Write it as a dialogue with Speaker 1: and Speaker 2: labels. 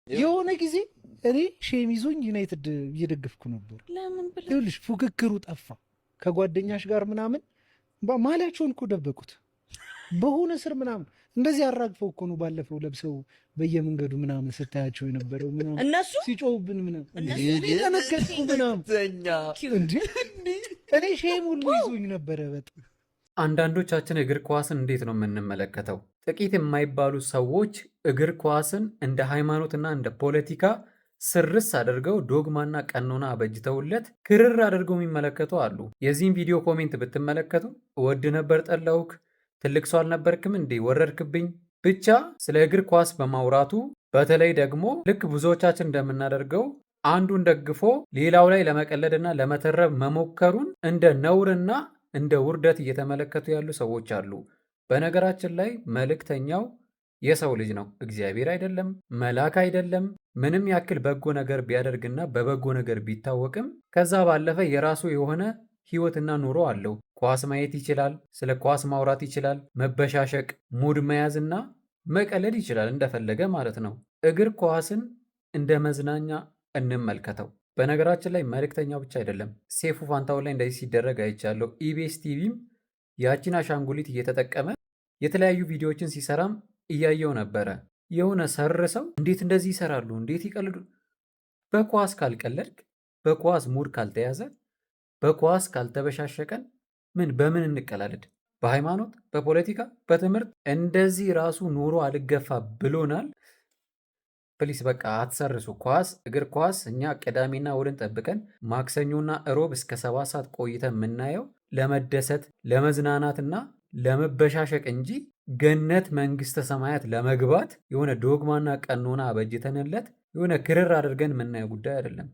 Speaker 1: የሆነ ጊዜ እኔ ሼም ይዞኝ ዩናይትድ እየደገፍኩ ነበር።
Speaker 2: ለምን ብለህ
Speaker 1: ይኸውልሽ ፉክክሩ ጠፋ። ከጓደኛሽ ጋር ምናምን ማሊያቸውን እኮ ደበቁት በሆነ ስር ምናምን እንደዚህ አራግፈው እኮ ነው ባለፈው ለብሰው በየመንገዱ ምናምን ስታያቸው የነበረው ምናምን
Speaker 2: እነሱ
Speaker 1: ሲጮውብን ምናምን ተነገጥኩ ምናምን እንዴ እኔ ሼም ሁሉ ይዞኝ ነበረ በጣም።
Speaker 3: አንዳንዶቻችን እግር ኳስን እንዴት ነው የምንመለከተው? ጥቂት የማይባሉ ሰዎች እግር ኳስን እንደ ሃይማኖትና እንደ ፖለቲካ ስርስ አድርገው ዶግማና ቀኖና አበጅተውለት ክርር አድርገው የሚመለከቱ አሉ። የዚህም ቪዲዮ ኮሜንት ብትመለከቱ እወድ ነበር ጠላውክ፣ ትልቅ ሰው አልነበርክም እንዴ ወረድክብኝ፣ ብቻ ስለ እግር ኳስ በማውራቱ በተለይ ደግሞ ልክ ብዙዎቻችን እንደምናደርገው አንዱን ደግፎ ሌላው ላይ ለመቀለድና ለመተረብ መሞከሩን እንደ ነውርና እንደ ውርደት እየተመለከቱ ያሉ ሰዎች አሉ። በነገራችን ላይ መልእክተኛው የሰው ልጅ ነው፣ እግዚአብሔር አይደለም፣ መልአክ አይደለም። ምንም ያክል በጎ ነገር ቢያደርግና በበጎ ነገር ቢታወቅም ከዛ ባለፈ የራሱ የሆነ ህይወትና ኑሮ አለው። ኳስ ማየት ይችላል፣ ስለ ኳስ ማውራት ይችላል፣ መበሻሸቅ፣ ሙድ መያዝና መቀለድ ይችላል እንደፈለገ ማለት ነው። እግር ኳስን እንደ መዝናኛ እንመልከተው። በነገራችን ላይ መልእክተኛው ብቻ አይደለም፣ ሴፉ ፋንታውን ላይ እንደዚህ ሲደረግ አይቻለሁ። ኢቢኤስ ቲቪም ያቺን አሻንጉሊት እየተጠቀመ የተለያዩ ቪዲዮዎችን ሲሰራም እያየው ነበረ። የሆነ ሰርሰው እንዴት እንደዚህ ይሰራሉ? እንዴት ይቀልዱ? በኳስ ካልቀለድክ፣ በኳስ ሙድ ካልተያዘ፣ በኳስ ካልተበሻሸቀን በምን እንቀላለድ? በሃይማኖት፣ በፖለቲካ፣ በትምህርት እንደዚህ ራሱ ኑሮ አልገፋ ብሎናል። ፕሊስ በቃ አትሰርሱ። ኳስ እግር ኳስ እኛ ቅዳሜና እሑድን ጠብቀን ማክሰኞና እሮብ እስከ 7 ሰዓት ቆይተን የምናየው ለመደሰት ለመዝናናትና ለመበሻሸቅ እንጂ ገነት መንግስተ ሰማያት ለመግባት የሆነ ዶግማና ቀኖና አበጅተንለት የሆነ ክርር አድርገን የምናየው ጉዳይ አይደለም።